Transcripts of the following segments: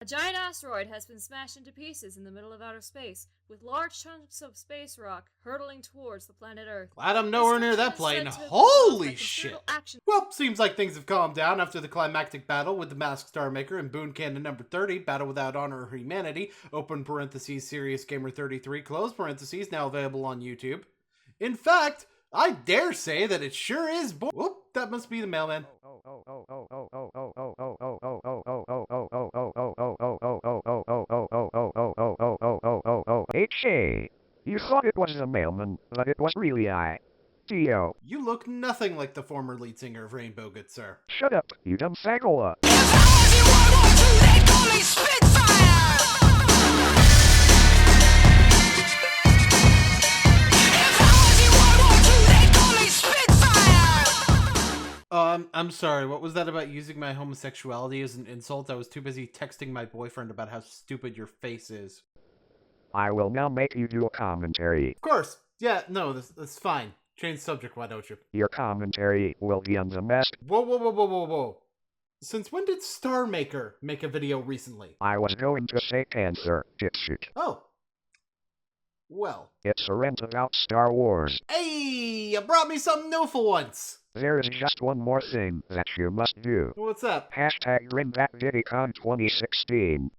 A giant asteroid has been smashed into pieces in the middle of outer space, with large chunks of space rock hurtling towards the planet Earth. Glad I'm nowhere near that plane. Holy shit! Action. Well, seems like things have calmed down after the climactic battle with the Masked Star Maker and Boon Canon number 30, Battle Without Honor or Humanity, open parentheses, Serious Gamer 33, close parentheses, now available on YouTube. In fact, I dare say that it sure is Whoop, that must be the mailman. Hey, you thought it was the mailman, but it was really I. Dio. You look nothing like the former lead singer of Rainbow, good sir. Shut up, you dumb fagola. I'm sorry, what was that about using my homosexuality as an insult? I was too busy texting my boyfriend about how stupid your face is. I will now make you do a commentary. Of course. Yeah, no, that's fine. Change subject, why don't you? Your commentary will be on the mess. Whoa. Since when did Star Maker make a video recently? I was going to say Panther, dipshit. Oh. Well. It's a rant about Star Wars. Hey, you brought me something new for once. There is just one more thing that you must do. What's up? Hashtag RimThatDiddyCon 2016.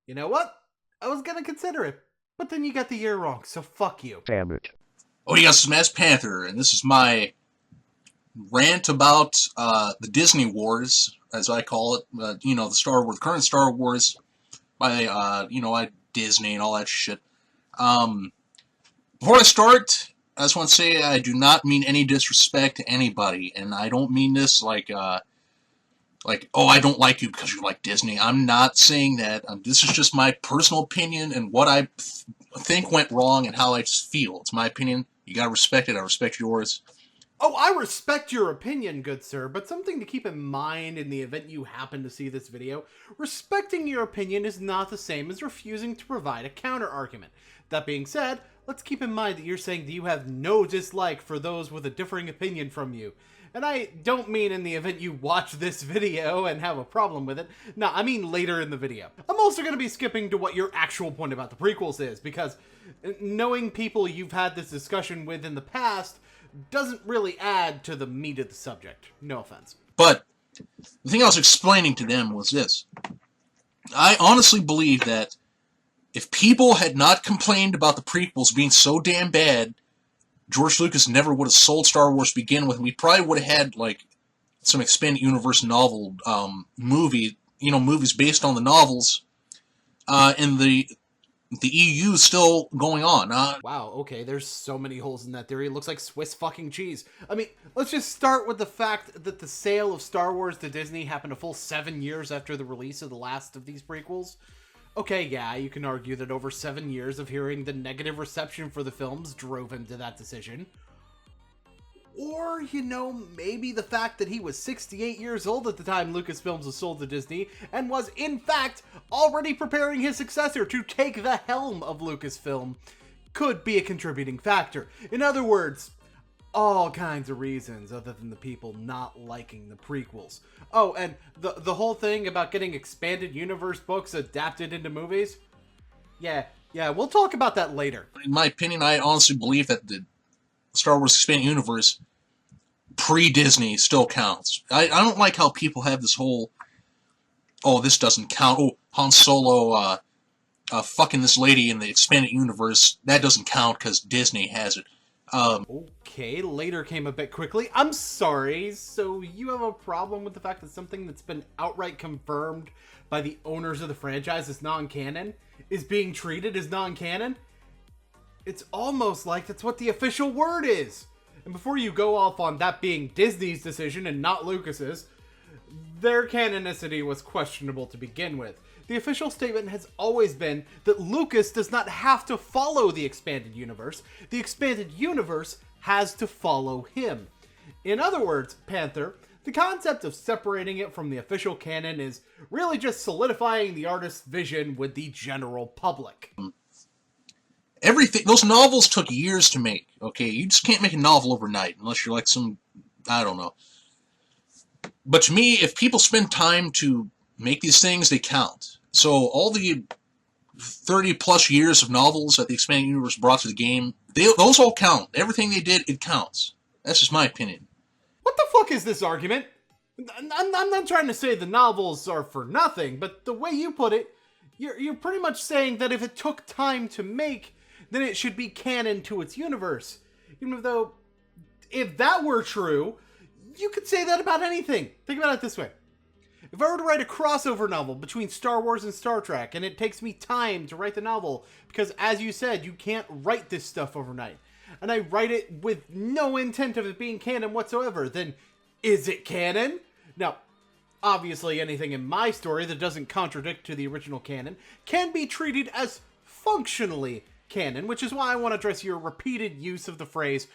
You know what? I was gonna consider it, but then you got the year wrong, so fuck you. Damn it. Oh yes, Smash Panther, and this is my rant about the Disney Wars, as I call it. The current Star Wars by Disney and all that shit. Before I start, I just want to say I do not mean any disrespect to anybody, and I don't mean this like, oh, I don't like you because you like Disney. I'm not saying that. This is just my personal opinion and what I think went wrong and how I just feel. It's my opinion. You gotta respect it. I respect yours. Oh, I respect your opinion, good sir, but something to keep in mind in the event you happen to see this video, respecting your opinion is not the same as refusing to provide a counter-argument. That being said, let's keep in mind that you're saying that you have no dislike for those with a differing opinion from you. And I don't mean in the event you watch this video and have a problem with it. No, I mean later in the video. I'm also going to be skipping to what your actual point about the prequels is, because knowing people you've had this discussion with in the past doesn't really add to the meat of the subject. No offense. But the thing I was explaining to them was this. I honestly believe that if people had not complained about the prequels being so damn bad, George Lucas never would have sold Star Wars to begin with. We probably would have had, like, some expanded universe novel movies based on the novels, and the EU is still going on. Wow, okay, there's so many holes in that theory. It looks like Swiss fucking cheese. I mean, let's just start with the fact that the sale of Star Wars to Disney happened a full 7 years after the release of the last of these prequels. Okay, yeah, you can argue that over 7 years of hearing the negative reception for the films drove him to that decision. Or, maybe the fact that he was 68 years old at the time Lucasfilms was sold to Disney, and was, in fact, already preparing his successor to take the helm of Lucasfilm, could be a contributing factor. In other words, all kinds of reasons other than the people not liking the prequels. Oh, and the whole thing about getting expanded universe books adapted into movies? Yeah, we'll talk about that later. In my opinion, I honestly believe that the Star Wars expanded universe pre-Disney still counts. I don't like how people have this whole, oh, this doesn't count. Oh, Han Solo fucking this lady in the expanded universe, that doesn't count because Disney has it. Okay, later came a bit quickly. I'm sorry, so you have a problem with the fact that something that's been outright confirmed by the owners of the franchise as non-canon is being treated as non-canon? It's almost like that's what the official word is. And before you go off on that being Disney's decision and not Lucas's, their canonicity was questionable to begin with. The official statement has always been that Lucas does not have to follow the expanded universe. The expanded universe has to follow him. In other words, Panther, the concept of separating it from the official canon is really just solidifying the artist's vision with the general public. Everything, those novels took years to make, okay? You just can't make a novel overnight unless you're like some, I don't know. But to me, if people spend time to make these things, they count. So all the 30 plus years of novels that the expanded universe brought to the game, those all count. Everything they did, it counts. That's just my opinion. What the fuck is this argument? I'm not trying to say the novels are for nothing, but the way you put it, you're pretty much saying that if it took time to make, then it should be canon to its universe. Even though, if that were true, you could say that about anything. Think about it this way. If I were to write a crossover novel between Star Wars and Star Trek, and it takes me time to write the novel, because as you said, you can't write this stuff overnight, and I write it with no intent of it being canon whatsoever, then is it canon? Now, obviously anything in my story that doesn't contradict to the original canon can be treated as functionally canon, which is why I want to address your repeated use of the phrase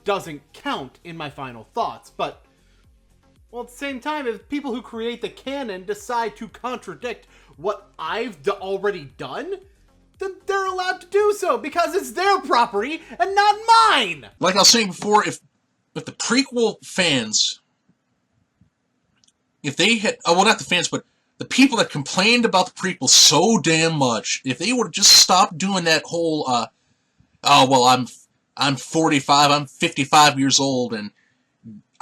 doesn't count in my final thoughts, but well, at the same time, if people who create the canon decide to contradict what I've already done, then they're allowed to do so because it's their property and not mine! Like I was saying before, if the prequel fans, if they had, well, not the fans, but the people that complained about the prequel so damn much, if they would have just stopped doing that whole, oh, well, I'm 45, I'm 55 years old, and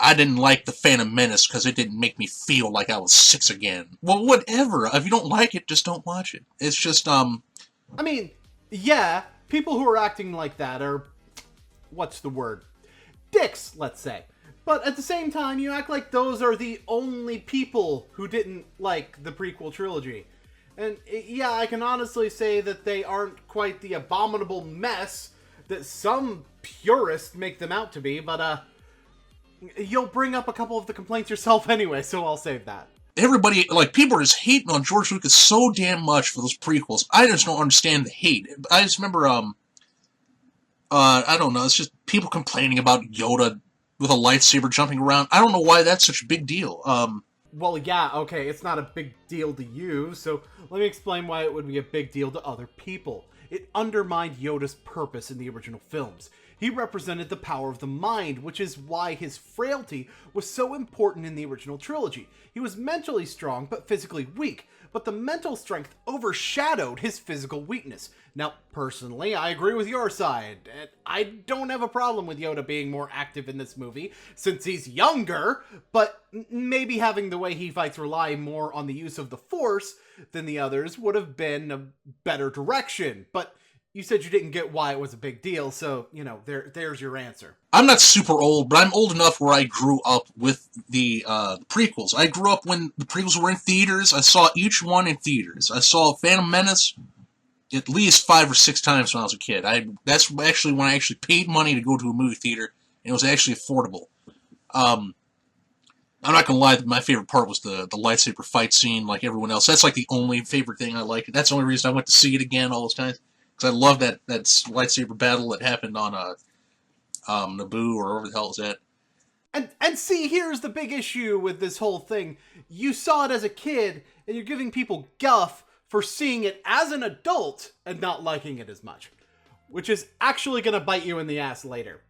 I didn't like the Phantom Menace because it didn't make me feel like I was 6 again. Well, whatever. If you don't like it, just don't watch it. It's just, I mean, yeah, people who are acting like that are, what's the word? Dicks, let's say. But at the same time, you act like those are the only people who didn't like the prequel trilogy. And yeah, I can honestly say that they aren't quite the abominable mess that some purists make them out to be, but, you'll bring up a couple of the complaints yourself anyway, so I'll save that. Everybody, like, people are just hating on George Lucas so damn much for those prequels. I just don't understand the hate. I just remember, I don't know, it's just people complaining about Yoda with a lightsaber jumping around. I don't know why that's such a big deal. Well, yeah, okay, it's not a big deal to you, so let me explain why it would be a big deal to other people. It undermined Yoda's purpose in the original films. He represented the power of the mind, which is why his frailty was so important in the original trilogy. He was mentally strong, but physically weak, but the mental strength overshadowed his physical weakness. Now, personally, I agree with your side. I don't have a problem with Yoda being more active in this movie, since he's younger, but maybe having the way he fights rely more on the use of the Force than the others would have been a better direction, but you said you didn't get why it was a big deal, so, you know, there's your answer. I'm not super old, but I'm old enough where I grew up with the prequels. I grew up when the prequels were in theaters. I saw each one in theaters. I saw Phantom Menace at least 5 or 6 times when I was a kid. That's actually when I actually paid money to go to a movie theater, and it was actually affordable. I'm not gonna lie, my favorite part was the lightsaber fight scene, like everyone else. That's like the only favorite thing I liked. That's the only reason I went to see it again all those times. Because I love that lightsaber battle that happened on Naboo or wherever the hell is that. And see, here's the big issue with this whole thing. You saw it as a kid, and you're giving people guff for seeing it as an adult and not liking it as much. Which is actually going to bite you in the ass later.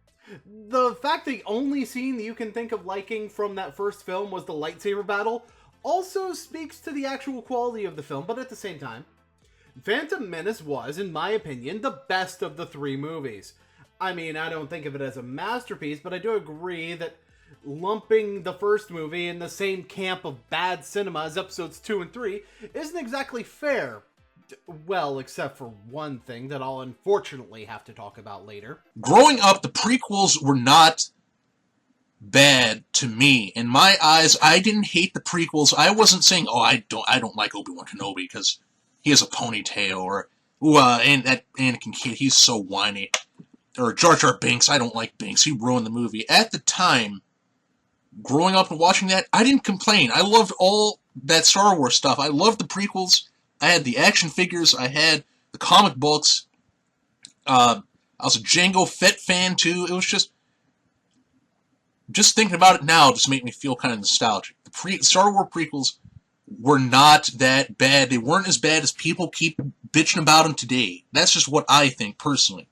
The fact the only scene that you can think of liking from that first film was the lightsaber battle also speaks to the actual quality of the film, but at the same time, Phantom Menace was, in my opinion, the best of the 3 movies. I mean, I don't think of it as a masterpiece, but I do agree that lumping the first movie in the same camp of bad cinema as episodes 2 and 3 isn't exactly fair. Well, except for one thing that I'll unfortunately have to talk about later. Growing up, the prequels were not bad to me. In my eyes, I didn't hate the prequels. I wasn't saying, oh, I don't like Obi-Wan Kenobi because he has a ponytail, or, and that Anakin kid, he's so whiny. Or Jar Jar Binks, I don't like Binks, he ruined the movie. At the time, growing up and watching that, I didn't complain. I loved all that Star Wars stuff. I loved the prequels. I had the action figures. I had the comic books. I was a Jango Fett fan, too. It was just thinking about it now just made me feel kind of nostalgic. The Star Wars prequels were not that bad. They weren't as bad as people keep bitching about them today. That's just what I think, personally.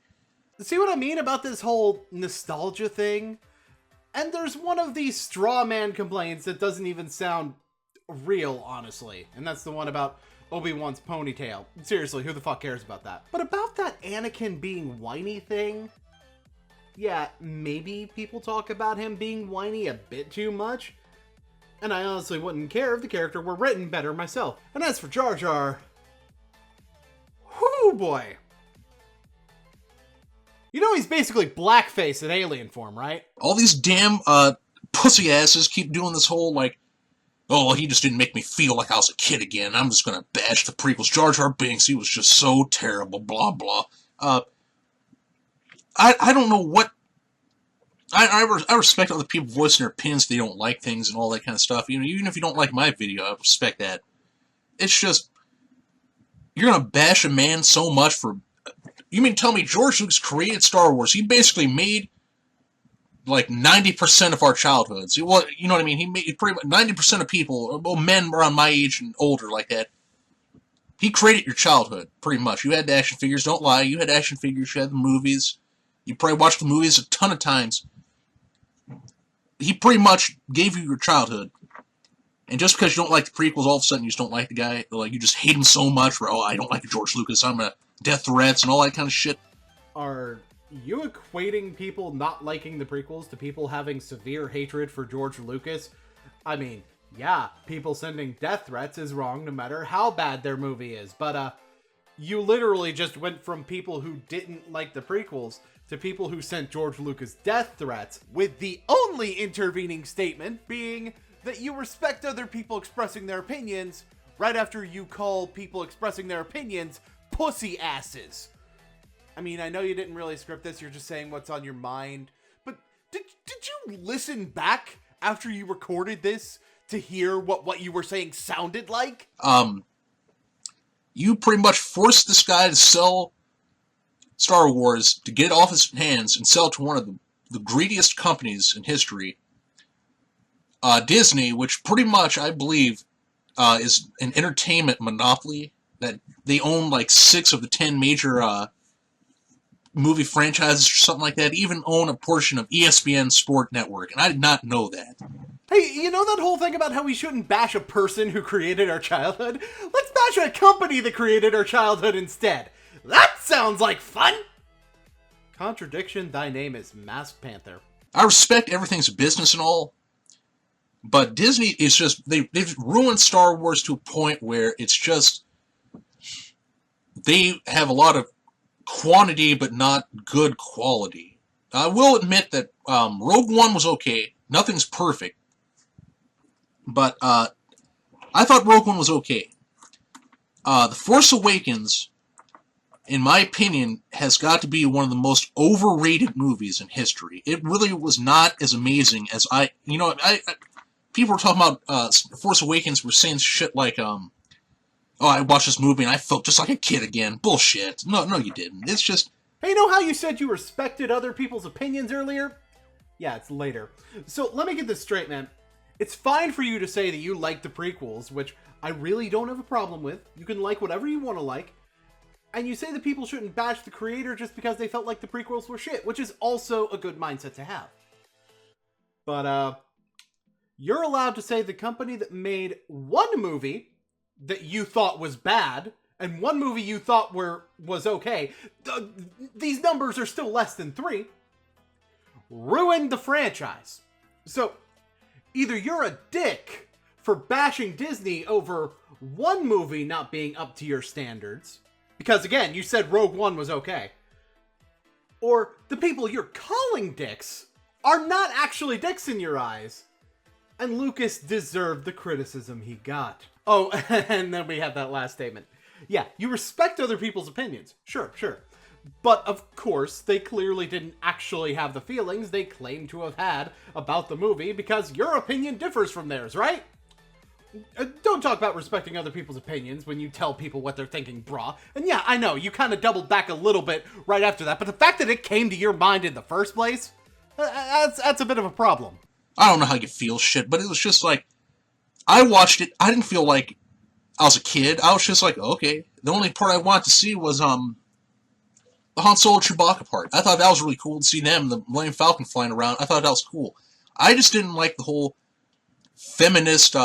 See what I mean about this whole nostalgia thing? And there's one of these straw man complaints that doesn't even sound real, honestly. And that's the one about Obi-Wan's ponytail. Seriously, who the fuck cares about that? But about that Anakin being whiny thing, yeah, maybe people talk about him being whiny a bit too much, and I honestly wouldn't care if the character were written better myself. And as for Jar Jar, whoo boy. You know he's basically blackface in alien form, right? All these damn pussy asses keep doing this whole, like, oh, he just didn't make me feel like I was a kid again. I'm just gonna bash the prequels. Jar Jar Binks, he was just so terrible, blah, blah. I don't know what... I respect other people voicing their opinions, they don't like things and all that kind of stuff. You know, even if you don't like my video, I respect that. It's just... You're gonna bash a man so much for... You mean tell me George Lucas created Star Wars? He basically made like 90% of our childhoods. Well, you know what I mean? He made pretty much 90% of people, well, men around my age and older like that. He created your childhood, pretty much. You had the action figures, don't lie. You had action figures, you had the movies. You probably watched the movies a ton of times. He pretty much gave you your childhood. And just because you don't like the prequels, all of a sudden you just don't like the guy. Like, you just hate him so much, where, oh, I don't like George Lucas, I'm gonna death threats and all that kind of shit. Are you equating people not liking the prequels to people having severe hatred for George Lucas? I mean, yeah, people sending death threats is wrong no matter how bad their movie is, but you literally just went from people who didn't like the prequels to people who sent George Lucas death threats, with the only intervening statement being that you respect other people expressing their opinions right after you call people expressing their opinions pussy asses. I mean, I know you didn't really script this, you're just saying what's on your mind, but did you listen back after you recorded this to hear what you were saying sounded like? You pretty much forced this guy to sell Star Wars, to get it off his hands and sell it to one of the greediest companies in history, Disney, which pretty much, I believe, is an entertainment monopoly, that they own like 6 of the 10 major movie franchises or something like that, even own a portion of ESPN Sport Network, and I did not know that. Hey, you know that whole thing about how we shouldn't bash a person who created our childhood? Let's bash a company that created our childhood instead. That sounds like fun! Contradiction, thy name is Masked Panther. I respect everything's business and all, but Disney is just, they've ruined Star Wars to a point where it's just, they have a lot of quantity but not good quality. I will admit that Rogue One was okay. Nothing's perfect. But I thought Rogue One was okay. The Force Awakens, in my opinion, has got to be one of the most overrated movies in history. It really was not as amazing as people were talking about Force Awakens, were saying shit like, oh, I watched this movie and I felt just like a kid again. Bullshit. No, you didn't. It's just... Hey, you know how you said you respected other people's opinions earlier? Yeah, it's later. So, let me get this straight, man. It's fine for you to say that you like the prequels, which I really don't have a problem with. You can like whatever you want to like. And you say that people shouldn't bash the creator just because they felt like the prequels were shit, which is also a good mindset to have. But, you're allowed to say the company that made one movie that you thought was bad, and one movie you thought was okay, these numbers are still less than 3, ruined the franchise. So, either you're a dick for bashing Disney over one movie not being up to your standards, because again, you said Rogue One was okay, or the people you're calling dicks are not actually dicks in your eyes, and Lucas deserved the criticism he got. Oh, and then we have that last statement. Yeah, you respect other people's opinions. Sure. But, of course, they clearly didn't actually have the feelings they claim to have had about the movie, because your opinion differs from theirs, right? Don't talk about respecting other people's opinions when you tell people what they're thinking, brah. And yeah, I know, you kind of doubled back a little bit right after that, but the fact that it came to your mind in the first place, that's a bit of a problem. I don't know how you feel shit, but it was just like, I watched it, I didn't feel like I was a kid. I was just like, okay. The only part I wanted to see was the Han Solo Chewbacca part. I thought that was really cool to see them, the Millennium Falcon flying around. I thought that was cool. I just didn't like the whole feminist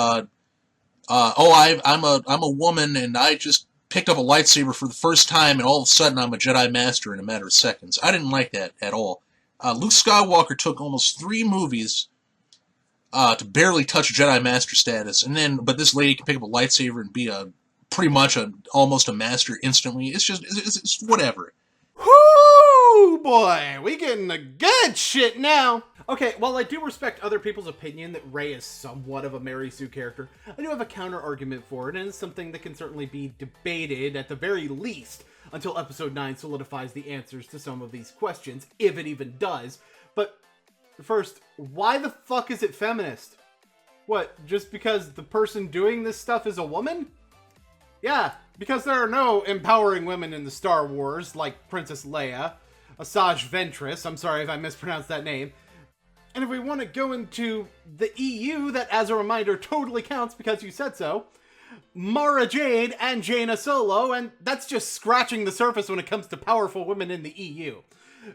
I'm a woman and I just picked up a lightsaber for the first time and all of a sudden I'm a Jedi Master in a matter of seconds. I didn't like that at all. Luke Skywalker took almost 3 movies to barely touch Jedi Master status, but this lady can pick up a lightsaber and be pretty much almost a master instantly. It's whatever. Whoo, boy, we getting the good shit now. Okay, while I do respect other people's opinion that Rey is somewhat of a Mary Sue character, I do have a counter argument for it, and it's something that can certainly be debated at the very least until Episode 9 solidifies the answers to some of these questions, if it even does. But first, why the fuck is it feminist? What, just because the person doing this stuff is a woman? Yeah, because there are no empowering women in the Star Wars, like Princess Leia, Asajj Ventress, I'm sorry if I mispronounced that name. And if we want to go into the EU, that, as a reminder, totally counts because you said so, Mara Jade and Jaina Solo, and that's just scratching the surface when it comes to powerful women in the EU.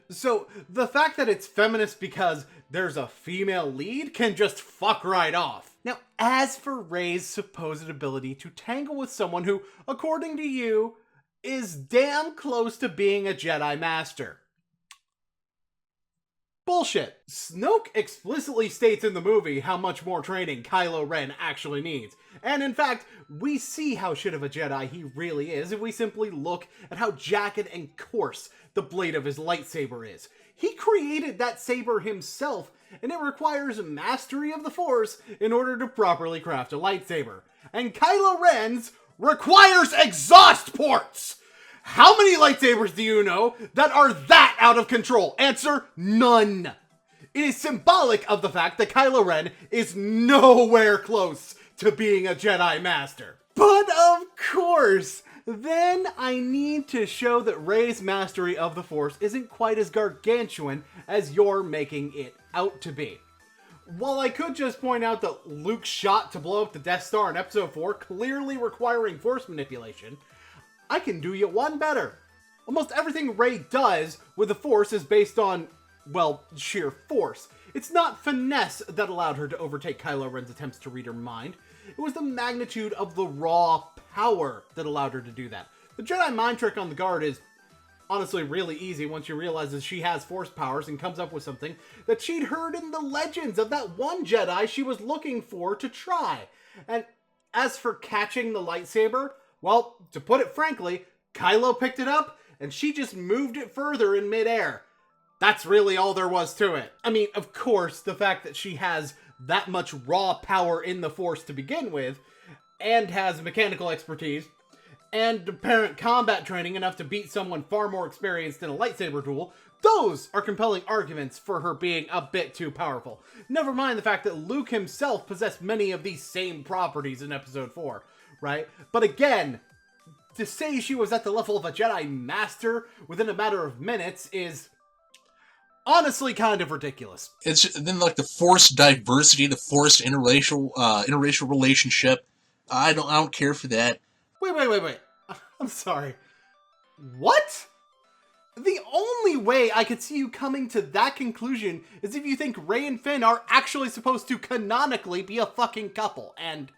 So, the fact that it's feminist because there's a female lead can just fuck right off. Now, as for Rey's supposed ability to tangle with someone who, according to you, is damn close to being a Jedi Master. Bullshit. Snoke explicitly states in the movie how much more training Kylo Ren actually needs. And in fact, we see how shit of a Jedi he really is if we simply look at how jagged and coarse the blade of his lightsaber is. He created that saber himself, and it requires mastery of the Force in order to properly craft a lightsaber. And Kylo Ren's requires exhaust ports! How many lightsabers do you know that are that out of control? Answer, none. It is symbolic of the fact that Kylo Ren is nowhere close to being a Jedi Master. But of course, then I need to show that Rey's mastery of the Force isn't quite as gargantuan as you're making it out to be. While I could just point out that Luke's shot to blow up the Death Star in Episode 4 clearly requiring Force manipulation, I can do you one better. Almost everything Rey does with the Force is based on, well, sheer force. It's not finesse that allowed her to overtake Kylo Ren's attempts to read her mind. It was the magnitude of the raw power that allowed her to do that. The Jedi mind trick on the guard is honestly really easy once she realizes she has Force powers and comes up with something that she'd heard in the legends of that one Jedi she was looking for to try. And as for catching the lightsaber, well, to put it frankly, Kylo picked it up, and she just moved it further in midair. That's really all there was to it. I mean, of course, the fact that she has that much raw power in the Force to begin with, and has mechanical expertise, and apparent combat training enough to beat someone far more experienced in a lightsaber duel, those are compelling arguments for her being a bit too powerful. Never mind the fact that Luke himself possessed many of these same properties in Episode 4. Right? But again, to say she was at the level of a Jedi Master within a matter of minutes is honestly kind of ridiculous. It's then like the forced diversity, the forced interracial relationship. I don't care for that. Wait. I'm sorry. What? The only way I could see you coming to that conclusion is if you think Rey and Finn are actually supposed to canonically be a fucking couple, and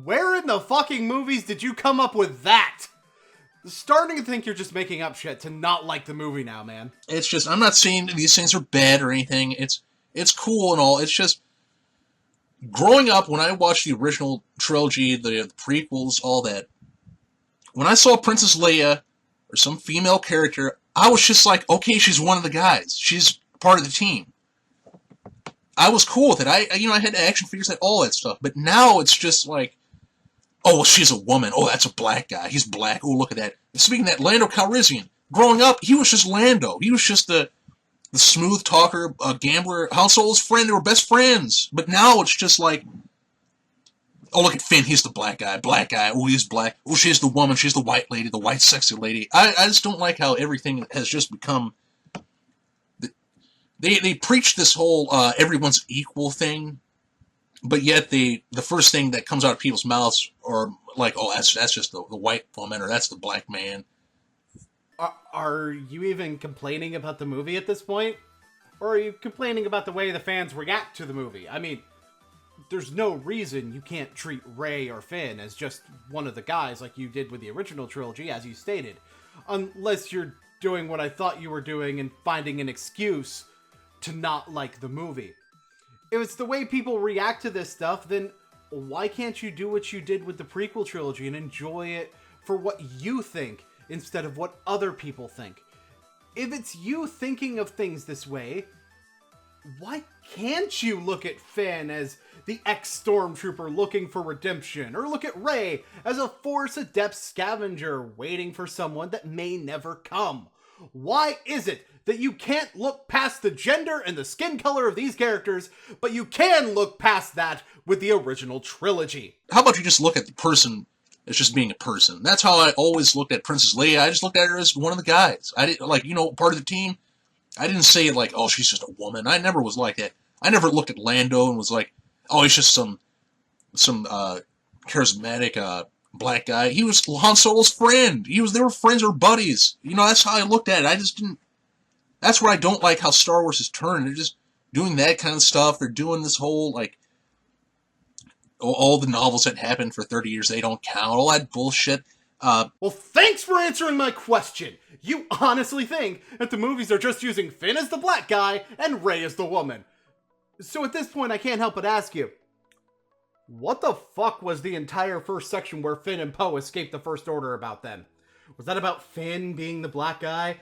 where in the fucking movies did you come up with that? Starting to think you're just making up shit to not like the movie now, man. It's just, I'm not saying these things are bad or anything. It's cool and all. It's just, growing up, when I watched the original trilogy, the prequels, all that, when I saw Princess Leia, or some female character, I was just like, okay, she's one of the guys. She's part of the team. I was cool with it. I had action figures, had all that stuff. But now it's just like, oh, well, she's a woman. Oh, that's a black guy. He's black. Oh, look at that. Speaking of that, Lando Calrissian. Growing up, he was just Lando. He was just the smooth talker, gambler. Han Solo's friend. They were best friends. But now it's just like, oh, look at Finn. He's the black guy. Black guy. Oh, he's black. Oh, she's the woman. She's the white lady. The white sexy lady. I just don't like how everything has just become... They preach this whole everyone's equal thing, but yet the first thing that comes out of people's mouths are like, oh, that's just the white woman, or that's the black man. Are you even complaining about the movie at this point? Or are you complaining about the way the fans react to the movie? I mean, there's no reason you can't treat Rey or Finn as just one of the guys like you did with the original trilogy, as you stated. Unless you're doing what I thought you were doing and finding an excuse to not like the movie. If it's the way people react to this stuff, then why can't you do what you did with the prequel trilogy and enjoy it for what you think instead of what other people think? If it's you thinking of things this way, why can't you look at Finn as the ex-stormtrooper looking for redemption, or look at Rey as a Force-adept scavenger waiting for someone that may never come? Why is it that you can't look past the gender and the skin color of these characters, but you can look past that with the original trilogy? How about you just look at the person as just being a person? That's how I always looked at Princess Leia. I just looked at her as one of the guys. I didn't, like, part of the team. I didn't say, like, oh, she's just a woman. I never was like that. I never looked at Lando and was like, oh, he's just some charismatic black guy. He was Han Solo's friend. They were friends or buddies. That's how I looked at it. I just didn't. That's where I don't like how Star Wars has turned. They're just doing that kind of stuff. They're doing this whole, like, all the novels that happened for 30 years, they don't count. All that bullshit. Well, thanks for answering my question. You honestly think that the movies are just using Finn as the black guy and Rey as the woman. So at this point, I can't help but ask you, what the fuck was the entire first section where Finn and Poe escaped the First Order about then? Was that about Finn being the black guy?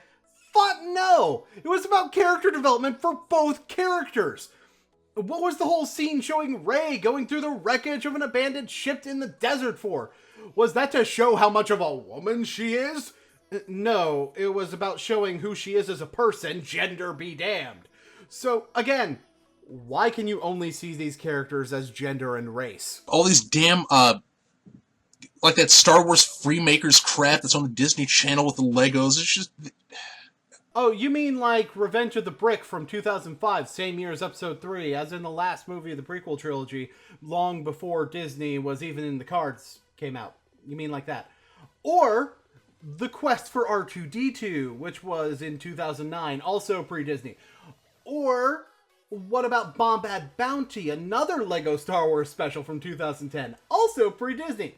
Fuck no! It was about character development for both characters. What was the whole scene showing Rey going through the wreckage of an abandoned ship in the desert for? Was that to show how much of a woman she is? No, it was about showing who she is as a person, gender be damned. So, again, why can you only see these characters as gender and race? All these damn, like that Star Wars Freemakers crap that's on the Disney Channel with the Legos. It's just... Oh, you mean like Revenge of the Brick from 2005, same year as Episode 3, as in the last movie of the prequel trilogy, long before Disney was even in the cards came out. You mean like that? Or The Quest for R2-D2, which was in 2009, also pre-Disney. Or what about Bombad Bounty, another Lego Star Wars special from 2010, also pre-Disney?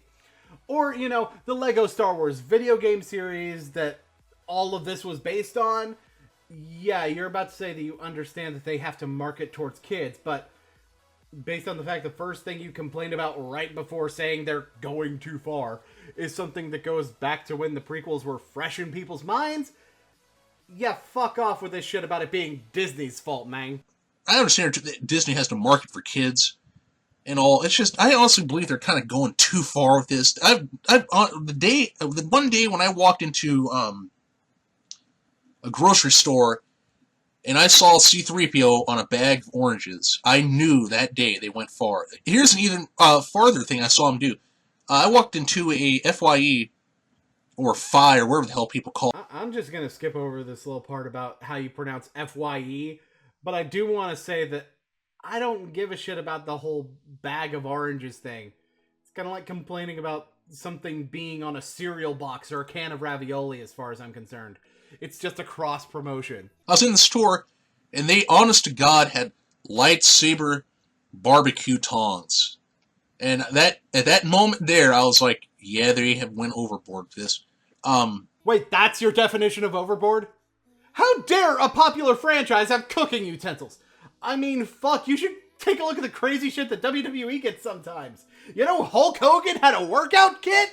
Or, the Lego Star Wars video game series that all of this was based on. Yeah, you're about to say that you understand that they have to market towards kids, but based on the fact the first thing you complained about right before saying they're going too far is something that goes back to when the prequels were fresh in people's minds, yeah, fuck off with this shit about it being Disney's fault, man. I understand that Disney has to market for kids and all. It's just, I honestly believe they're kind of going too far with this. The one day when I walked into a grocery store and I saw C-3PO on a bag of oranges, I knew that day they went far. Here's an even farther thing I saw them do. I walked into a FYE, or FI, or whatever the hell people call it. I'm just going to skip over this little part about how you pronounce FYE, but I do want to say that I don't give a shit about the whole bag of oranges thing. It's kind of like complaining about something being on a cereal box or a can of ravioli as far as I'm concerned. It's just a cross-promotion. I was in the store, and they, honest to God, had lightsaber barbecue tongs. And at that moment there, I was like, yeah, they have went overboard with this. Wait, that's your definition of overboard? How dare a popular franchise have cooking utensils? I mean, fuck, you should take a look at the crazy shit that WWE gets sometimes. Hulk Hogan had a workout kit?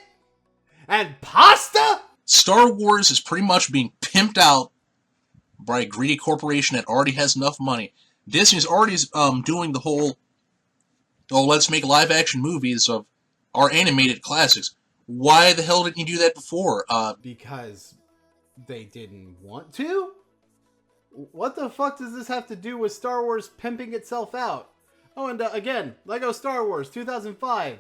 And pasta? Star Wars is pretty much being pimped out by a greedy corporation that already has enough money. Disney's already doing the whole, let's make live-action movies of our animated classics. Why the hell didn't you do that before? Because they didn't want to? What the fuck does this have to do with Star Wars pimping itself out? Oh, and again, Lego Star Wars 2005.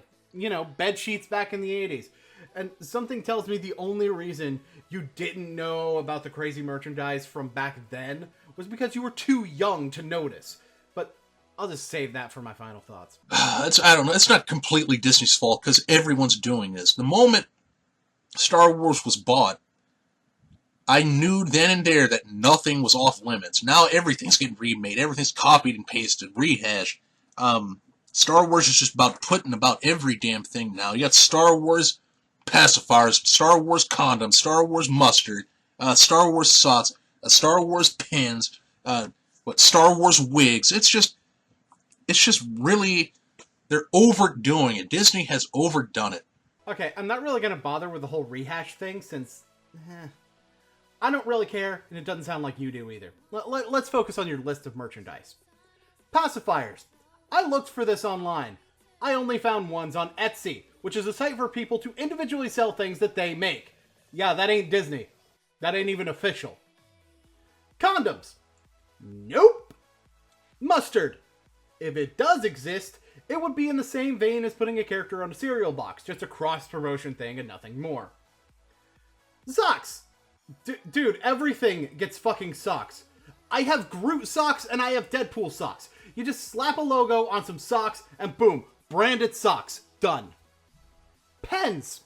Bed sheets back in the 80s. And something tells me the only reason you didn't know about the crazy merchandise from back then was because you were too young to notice. But I'll just save that for my final thoughts. I don't know. It's not completely Disney's fault because everyone's doing this. The moment Star Wars was bought, I knew then and there that nothing was off limits. Now everything's getting remade. Everything's copied and pasted, rehashed. Star Wars is just about putting about every damn thing now. You got Star Wars pacifiers, Star Wars condoms, Star Wars mustard, Star Wars socks, Star Wars pins, Star Wars wigs. It's just really, they're overdoing it. Disney has overdone it. Okay, I'm not really gonna bother with the whole rehash thing since I don't really care, and it doesn't sound like you do either. Let's focus on your list of merchandise. Pacifiers. I looked for this online. I only found ones on Etsy, which is a site for people to individually sell things that they make. Yeah, that ain't Disney. That ain't even official. Condoms. Nope. Mustard. If it does exist, it would be in the same vein as putting a character on a cereal box, just a cross-promotion thing and nothing more. Socks. Dude, everything gets fucking socks. I have Groot socks and I have Deadpool socks. You just slap a logo on some socks and boom, branded socks. Done. Pens.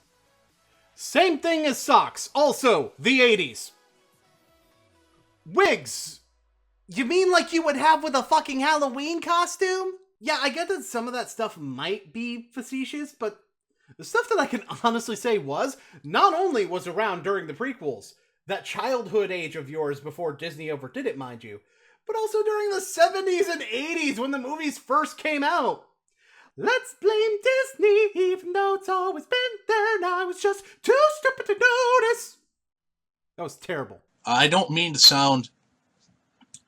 Same thing as socks. Also, the 80s. Wigs. You mean like you would have with a fucking Halloween costume? Yeah, I get that some of that stuff might be facetious, but the stuff that I can honestly say was, not only was around during the prequels, that childhood age of yours before Disney overdid it, mind you, but also during the 70s and 80s when the movies first came out. Let's blame Disney, even though it's always been there, and I was just too stupid to notice. That was terrible. I don't mean to sound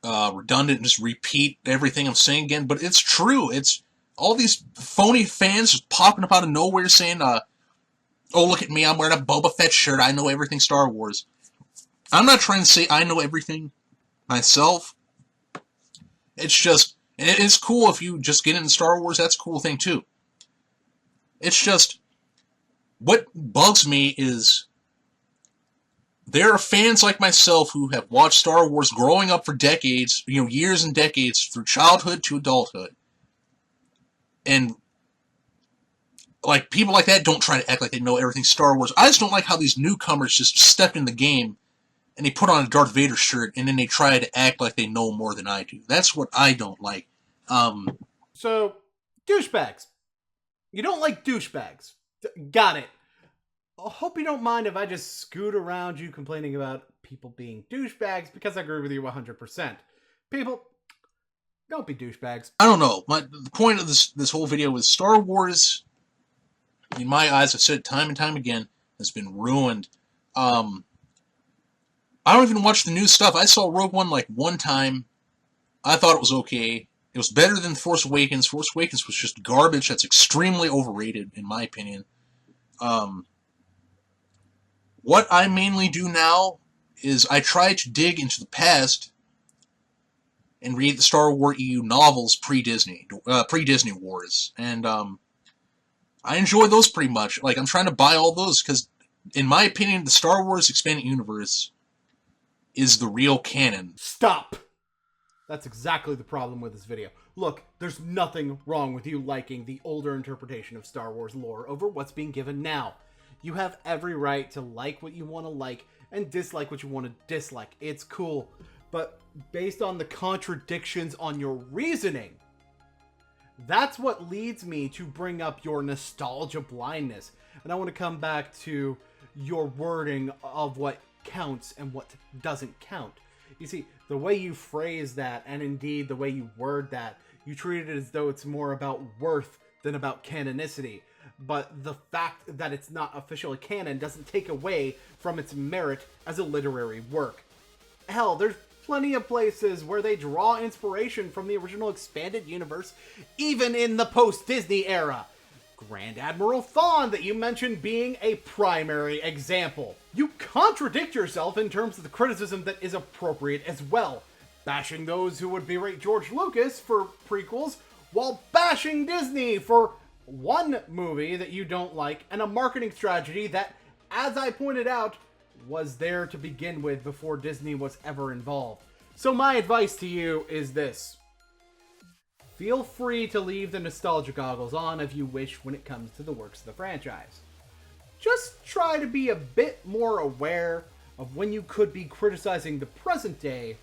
redundant and just repeat everything I'm saying again, but it's true. It's all these phony fans just popping up out of nowhere saying, oh, look at me, I'm wearing a Boba Fett shirt, I know everything Star Wars. I'm not trying to say I know everything myself. It's just, and it's cool if you just get into Star Wars, that's a cool thing too. It's just, what bugs me is, there are fans like myself who have watched Star Wars growing up for decades, years and decades, through childhood to adulthood. And, people like that don't try to act like they know everything Star Wars. I just don't like how these newcomers just step in the game and they put on a Darth Vader shirt and then they try to act like they know more than I do. That's what I don't like. So, douchebags. You don't like douchebags. Got it. I hope you don't mind if I just scoot around you complaining about people being douchebags, because I agree with you 100%. People, don't be douchebags. I don't know. The point of this whole video is Star Wars, in my eyes, I've said it time and time again, has been ruined. I don't even watch the new stuff. I saw Rogue One one time. I thought it was okay. It was better than Force Awakens. Force Awakens was just garbage. That's extremely overrated, in my opinion. What I mainly do now is I try to dig into the past and read the Star Wars EU novels pre-Disney Wars. And I enjoy those pretty much. I'm trying to buy all those because, in my opinion, the Star Wars Expanded Universe is the real canon. Stop! That's exactly the problem with this video. Look, there's nothing wrong with you liking the older interpretation of Star Wars lore over what's being given now. You have every right to like what you want to like and dislike what you want to dislike. It's cool. But based on the contradictions on your reasoning, that's what leads me to bring up your nostalgia blindness. And I want to come back to your wording of what counts and what doesn't count. You see, the way you phrase that, and indeed the way you word that, you treat it as though it's more about worth than about canonicity. But the fact that it's not officially canon doesn't take away from its merit as a literary work. Hell, there's plenty of places where they draw inspiration from the original expanded universe, even in the post-Disney era. Grand Admiral Thrawn that you mentioned being a primary example. You contradict yourself in terms of the criticism that is appropriate as well, bashing those who would berate George Lucas for prequels, while bashing Disney for one movie that you don't like and a marketing strategy that, as I pointed out, was there to begin with before Disney was ever involved. So my advice to you is this. Feel free to leave the nostalgia goggles on if you wish when it comes to the works of the franchise. Just try to be a bit more aware of when you could be criticizing the present day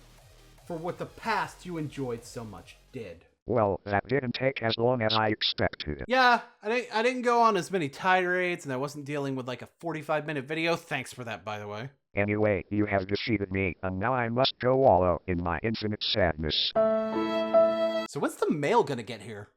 for what the past you enjoyed so much did. Well, that didn't take as long as I expected. Yeah, I didn't go on as many tirades, and I wasn't dealing with like a 45-minute video. Thanks for that, by the way. Anyway, you have defeated me, and now I must go wallow in my infinite sadness. So when's the mail gonna get here?